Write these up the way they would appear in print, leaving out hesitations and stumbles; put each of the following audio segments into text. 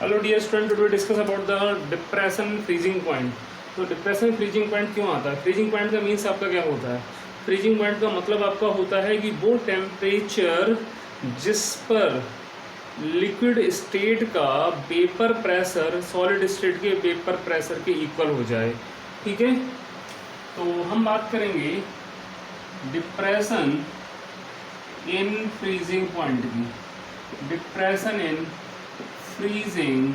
Hello dear student, today discuss about the depression freezing point. तो depression freezing point क्यों आता है? Freezing point का मीन्स आपका क्या होता है? फ्रीजिंग पॉइंट का मतलब आपका होता है कि वो टेम्परेचर जिस पर लिक्विड स्टेट का वेपर प्रेशर सॉलिड स्टेट के वेपर प्रेशर के इक्वल हो जाए। ठीक है, तो हम बात करेंगे डिप्रेशन इन फ्रीजिंग पॉइंट की। Depression in freezing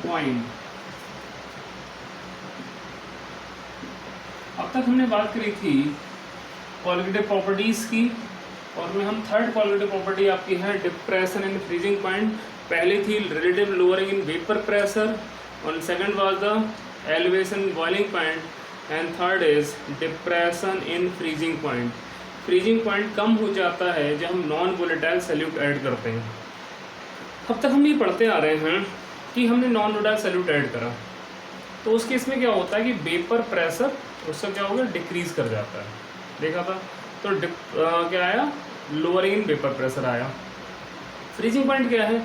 point. अब तक हमने बात करी थी क्वालिटेटिव प्रॉपर्टीज की, और में हम थर्ड क्वालिटेटिव प्रॉपर्टी आपकी है डिप्रेशन इन फ्रीजिंग पॉइंट। पहले थी relative lowering in vapour pressure, और second was the elevation in boiling point, and third is depression in freezing point. Freezing point कम हो जाता है जब हम नॉन वोलेटाइल सॉल्यूट ऐड करते हैं। अब तक हम ये पढ़ते आ रहे हैं कि हमने नॉन वोलेटाइल सॉल्यूट ऐड करा, तो उस केस में क्या होता है कि वेपर प्रेशर उसका क्या होगा, डिक्रीज कर जाता है। देखा था तो क्या आया, लोअरिंग इन वेपर प्रेशर आया। फ्रीजिंग पॉइंट क्या है?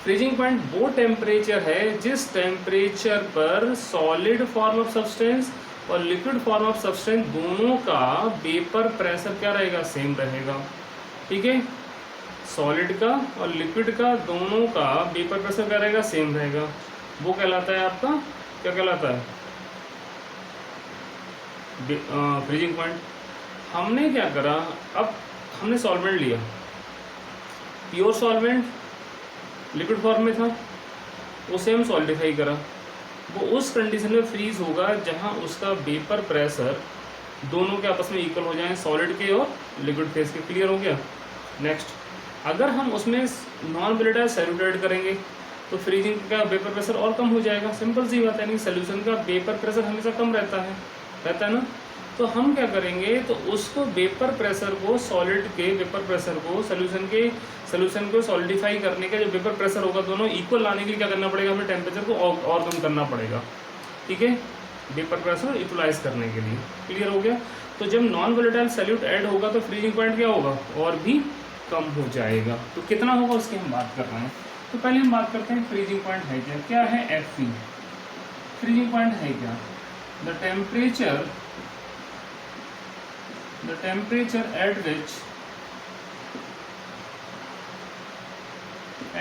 फ्रीजिंग पॉइंट वो टेम्परेचर है जिस टेम्परेचर पर सॉलिड फॉर्म ऑफ सब्सटेंस और लिक्विड फॉर्म ऑफ सब्सटेंस दोनों का वेपर प्रेशर क्या रहेगा, सेम रहेगा। ठीक है, सॉलिड का और लिक्विड का दोनों का वेपर प्रेशर क्या रहेगा, सेम रहेगा। वो कहलाता है आपका, क्या कहलाता है, फ्रीजिंग पॉइंट। हमने क्या करा, अब हमने सॉल्वेंट लिया, प्योर सॉल्वेंट लिक्विड फॉर्म में था, उसे हम सॉलिडिफाई करा। वो उस कंडीशन में फ्रीज होगा जहां उसका वेपर प्रेशर दोनों के आपस में इक्वल हो जाएं, सॉलिड के और लिक्विड फेज के। क्लियर हो गया? नेक्स्ट, अगर हम उसमें नॉन वोलेटाइल सॉल्यूट ऐड करेंगे तो फ्रीजिंग का वेपर प्रेशर और कम हो जाएगा। सिंपल सी बात है, नहीं सोल्यूशन का वेपर प्रेशर हमेशा कम रहता है ना। तो हम क्या करेंगे, तो उसको वेपर प्रेशर को, सॉलिड के वेपर प्रेशर को सोल्यूशन को सॉलिडिफाई करने का जो वेपर प्रेशर होगा, दोनों इक्वल लाने के लिए क्या करना पड़ेगा, हमें टेम्परेचर को और कम करना पड़ेगा। ठीक है, वेपर प्रेशर इक्वलाइज करने के लिए। क्लियर हो गया? तो जब नॉन वोलेटाइल सॉल्यूट ऐड होगा तो फ्रीजिंग पॉइंट क्या होगा, और भी कम हो जाएगा। तो कितना होगा उसकी हम बात कर रहे हैं। तो पहले हम बात करते हैं फ्रीजिंग पॉइंट है क्या। क्या है एफ? फ्रीजिंग पॉइंट है क्या? The temperature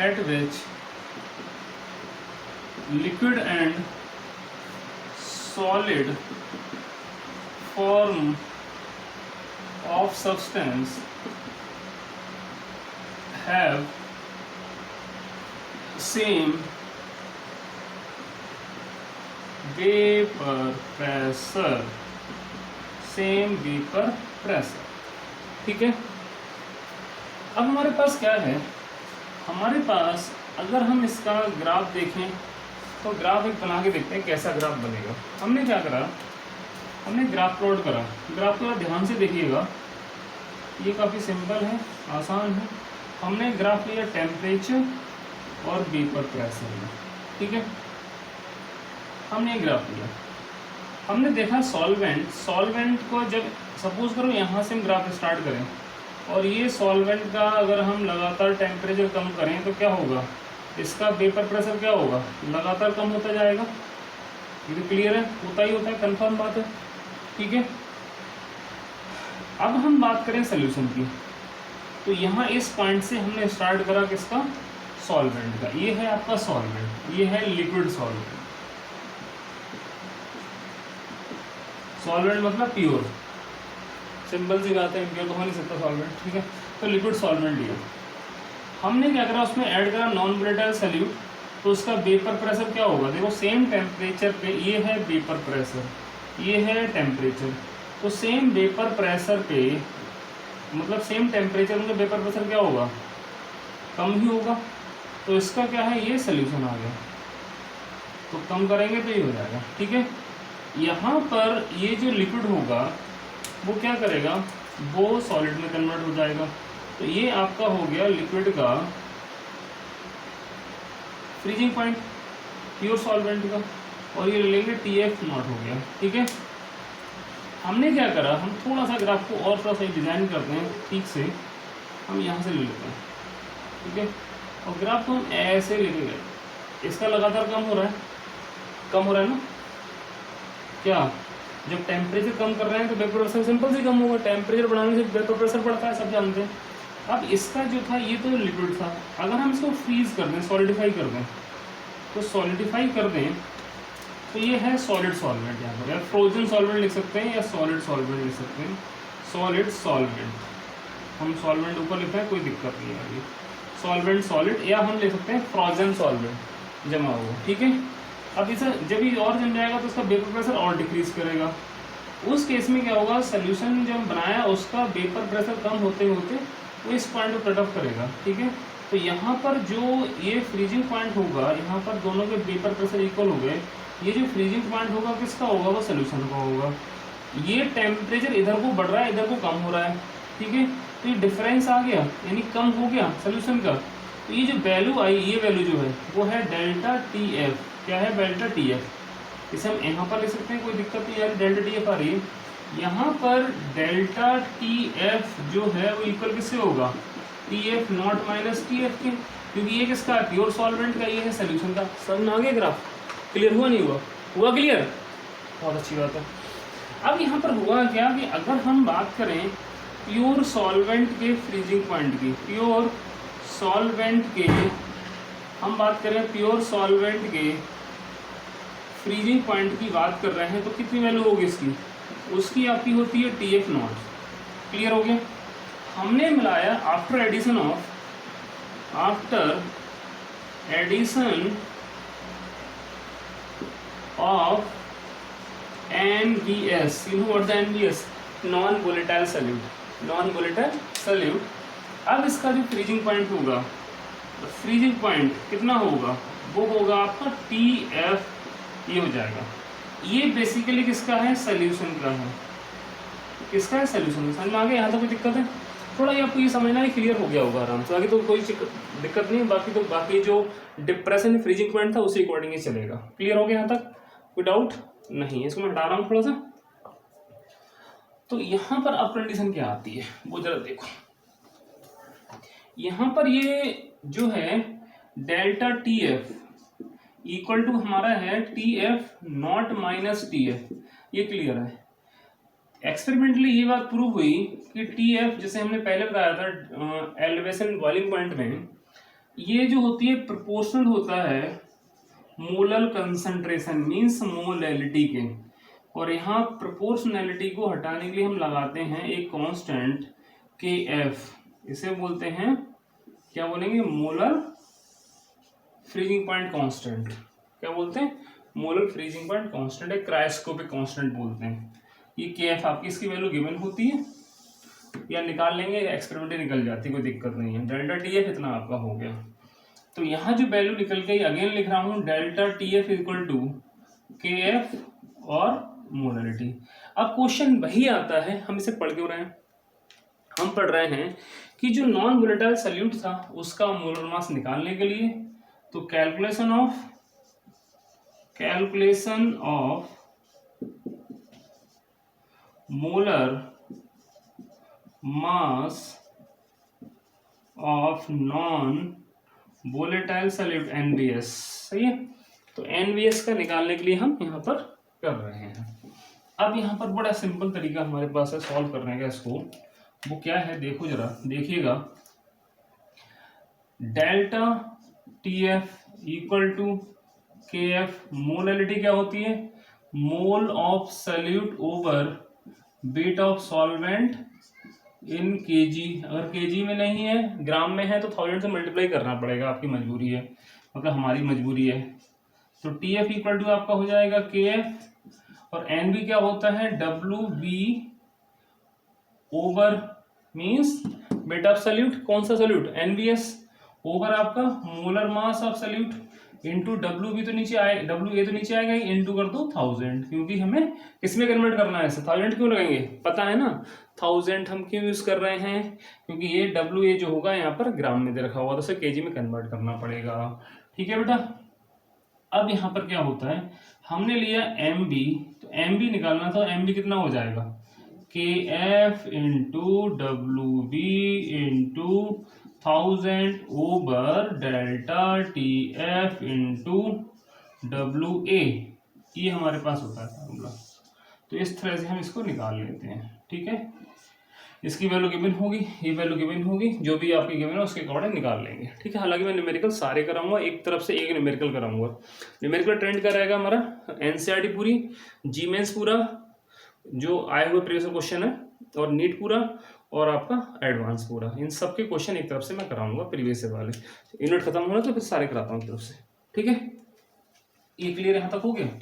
at which liquid and solid form of substance have same vapor pressure, ठीक है। अब हमारे पास क्या है, हमारे पास अगर हम इसका ग्राफ देखें तो ग्राफ एक बना के देखते हैं कैसा ग्राफ बनेगा। हमने क्या करा, हमने ग्राफ प्लॉट करा। ग्राफ को ध्यान से देखिएगा, ये काफ़ी सिंपल है, आसान है। हमने ग्राफ लिया टेम्परेचर और वेपर प्रेशर में। ठीक है, हमने ये ग्राफ लिया, हमने देखा सॉल्वेंट को, जब सपोज करो यहाँ से हम ग्राफ स्टार्ट करें और ये सॉल्वेंट का अगर हम लगातार टेम्परेचर कम करें तो क्या होगा, इसका वेपर प्रेशर क्या होगा, लगातार कम होता जाएगा। ये तो क्लियर है, होता ही होता है, कंफर्म बात है। ठीक है, अब हम बात करें सोल्यूशन की, तो यहाँ इस पॉइंट से हमने स्टार्ट करा किसका, सॉल्वेंट का। ये है आपका सॉल्वेंट, ये है लिक्विड सॉल्वेंट। सॉल्वेंट मतलब प्योर, सिंपल सी बात है, इम्प्योर तो हो नहीं सकता सॉल्वेंट। ठीक है, तो लिक्विड सॉल्वेंट लिया, हमने क्या करा, उसमें ऐड करा नॉन वोलेटाइल सॉल्यूट, तो उसका वेपर प्रेशर क्या होगा, देखो सेम टेम्परेचर पे, ये है वेपर प्रेशर, ये है टेम्परेचर, तो सेम वेपर प्रेशर पे, मतलब सेम टेम्परेचर में वेपर प्रेशर क्या होगा, कम ही होगा। तो इसका क्या है, ये सोल्यूशन आ गया, तो कम करेंगे तो ये हो जाएगा। ठीक है, यहाँ पर ये जो लिक्विड होगा वो क्या करेगा, वो सॉलिड में कन्वर्ट हो जाएगा। तो ये आपका हो गया लिक्विड का फ्रीजिंग पॉइंट, प्योर सॉल्वेंट का, और ये ले लेंगे TF0 हो गया। ठीक है, हमने क्या करा, हम थोड़ा सा ग्राफ को और थोड़ा सा डिज़ाइन करते हैं ठीक से, हम यहाँ से ले लेते हैं। ठीक है, और ग्राफ को हम ऐसे लेके गए, इसका लगातार कम हो रहा है, कम हो रहा है ना। क्या, जब टेम्परेचर कम कर रहे हैं तो वेपर प्रेशर सिंपल से कम होगा, टेम्परेचर बढ़ाने से वेपर प्रेशर बढ़ता है, सब जानते हैं। अब इसका जो था ये तो लिक्विड था, अगर हम इसको फ्रीज कर दें, सॉलिडिफाई कर दें, तो सॉलिडिफाई कर दें तो ये है सॉलिड सॉल्वेंट, यहाँ पर या फ्रोजन सॉल्वेंट लिख सकते हैं या सॉलिड सॉल्वेंट लिख सकते हैं, सॉलिड सॉल्वेंट। हम सॉल्वेंट ऊपर लिख रहे हैं, कोई दिक्कत नहीं आएगी, सॉल्वेंट सॉलिड, या हम ले सकते हैं फ्रोजन सॉल्वेंट जमा हुआ, ठीक है। अब इसे जब ये और जम जाएगा तो उसका वेपर प्रेशर और डिक्रीज करेगा। उस केस में क्या होगा, सोल्यूशन जो हम बनाया उसका वेपर प्रेशर कम होते होते वो इस पॉइंट को कट ऑफ करेगा, ठीक है। तो यहाँ पर जो ये फ्रीजिंग पॉइंट होगा, यहाँ पर दोनों के वेपर प्रेशर इक्वल हो गए, ये जो फ्रीजिंग पॉइंट होगा किसका होगा, वो सोल्यूशन का होगा। ये टेम्परेचर इधर को बढ़ रहा है, इधर को कम हो रहा है, ठीक है। तो ये डिफरेंस आ गया, यानी कम हो गया सोल्यूशन का। तो ये जो वैल्यू आई, ये वैल्यू जो है वो है डेल्टा टी एफ। क्या है, डेल्टा टी एफ। इसे हम यहाँ पर ले सकते हैं, कोई दिक्कत नहीं यार, डेल्टा टी एफ आ रही है यहाँ पर। डेल्टा टी एफ जो है वो इक्वल किससे होगा, T F not minus T F के, क्योंकि ये किसका है, प्योर सॉल्वेंट का, ये है सोल्यूशन का। समझ में आ गया ग्राफ, क्लियर हुआ नहीं हुआ, हुआ क्लियर, बहुत अच्छी बात है। अब यहाँ पर हुआ क्या कि अगर हम बात करें प्योर सॉल्वेंट के फ्रीजिंग पॉइंट की, प्योर सॉल्वेंट के, हम बात करें प्योर सॉल्वेंट के फ्रीजिंग पॉइंट की बात कर रहे हैं, तो कितनी वैल्यू होगी इसकी, उसकी आपकी होती है टी एफ नॉट। क्लियर हो गया। हमने मिलाया after addition of NVS, you know what the NVS, non volatile solute, non volatile solute. अब इसका जो फ्रीजिंग पॉइंट होगा, फ्रीजिंग पॉइंट कितना होगा, वो होगा आपका TF, ये हो जाएगा। ये बेसिकली किसका है, सोल्यूशन का है, किसका है, सोल्यूशन। समझ में आ गया, यहाँ तो कोई दिक्कत है, थोड़ा ये आपको ये समझना ही क्लियर हो गया होगा आराम से, बाकी तो कोई दिक्कत नहीं। बाकी तो बाकी जो डिप्रेशन फ्रीजिंग पॉइंट था उसी अकॉर्डिंग ही चलेगा। क्लियर हो गया यहाँ तक, कोई डाउट नहीं है। इसको मैं हटा रहा हूँ थोड़ा सा। तो यहाँ पर अब कंडीशन क्या आती है वो जरा देखो। यहाँ पर ये जो है delta T F equal to हमारा है T F not minus T F, ये क्लियर है। एक्सपेरिमेंटली ये बात प्रूव हुई कि टी एफ, जैसे हमने पहले बताया था एलिवेशन बॉइलिंग पॉइंट में, ये जो होती है प्रोपोर्शनल होता है मोलर कंसंट्रेशन मीन्स मोलैलिटी के, और यहाँ प्रोपोर्शनैलिटी को हटाने के लिए हम लगाते हैं एक कांस्टेंट के एफ, इसे बोलते हैं, क्या बोलेंगे, मोलर फ्रीजिंग पॉइंट कांस्टेंट। क्या बोलते हैं, मोलर फ्रीजिंग पॉइंट कांस्टेंट, एक क्रायोस्कोपिक कांस्टेंट बोलते हैं। ये के एफ आपकी इसकी वैल्यू गिवन होती है, या निकाल लेंगे, एक्सपेरिमेंट निकल जाती है, कोई दिक्कत नहीं है। डेल्टा टी एफ इतना आपका हो गया। तो यहाँ जो वैल्यू निकल गई, अगेन लिख रहा हूँ, delta T F equal to K F और मोलरिटी। अब क्वेश्चन वही आता है, हम इसे पढ़ क्यों रहे हैं, हम पढ़ रहे हैं कि जो नॉन वोलेटाइल सॉल्यूट था उसका मोलर मास निकालने के लिए, तो calculation of molar mass of non volatile solute NVS, सही है। तो NVS का निकालने के लिए हम यहाँ पर कर रहे हैं। अब यहाँ पर बड़ा सिंपल तरीका हमारे पास है सॉल्व करने का इसको, वो क्या है देखो जरा, देखिएगा। Delta TF equal to KF, molality क्या होती है, mole of solute over weight of solvent in kg. अगर केजी में नहीं है, ग्राम में है, तो 1000 से मल्टीप्लाई करना पड़ेगा, आपकी मजबूरी है, मतलब हमारी मजबूरी है। तो TF इक्वल टू आपका हो जाएगा KF, और NB क्या होता है, WB over means weight of solute, कौन सा सॉल्यूट, NVS, ओवर आपका molar mass of solute into WB तो नीचे आए, WA तो नीचे आएगा, इंटू कर दो 1000, क्योंकि हमें किसमें कन्वर्ट करना है, 1000 क्यों लगाएंगे, पता है ना 1000 हम क्यों यूज कर रहे हैं, क्योंकि ये WA जो होगा यहाँ पर ग्राम में दे रखा होगा, तो उसे केजी में कन्वर्ट करना पड़ेगा। ठीक है बेटा। अब यहाँ पर क्या होता है, हमने लिया MB, तो MB निकालना था, MB कितना हो जाएगा, KF into WB into 1000 over delta TF into WA, ये हमारे पास होता है फॉर्मूला। तो इस तरह से हम इसको निकाल लेते हैं, ठीक है। इसकी वैल्यू गिवन होगी, ये वैल्यू गिवन होगी, जो भी आपकी गिवन है उसके अकॉर्डिंग निकाल लेंगे, ठीक है। हालांकि मैं न्यूमेरिकल सारे कराऊंगा, एक तरफ से एक न्यूमेरिकल कराऊंगा। न्यूमेरिकल ट्रेंड का रहेगा हमारा NCERT पूरी, GMAINS पूरा जो आए हुए प्रीवियस क्वेश्चन है, और नीट पूरा, और आपका एडवांस पूरा, इन सब के क्वेश्चन एक तरफ से मैं कराऊंगा प्रीवियस वाले। यूनिट खत्म होना तो फिर सारे कराता हूँ एक तरफ से, ठीक है। ये क्लियर यहाँ तक हो गया।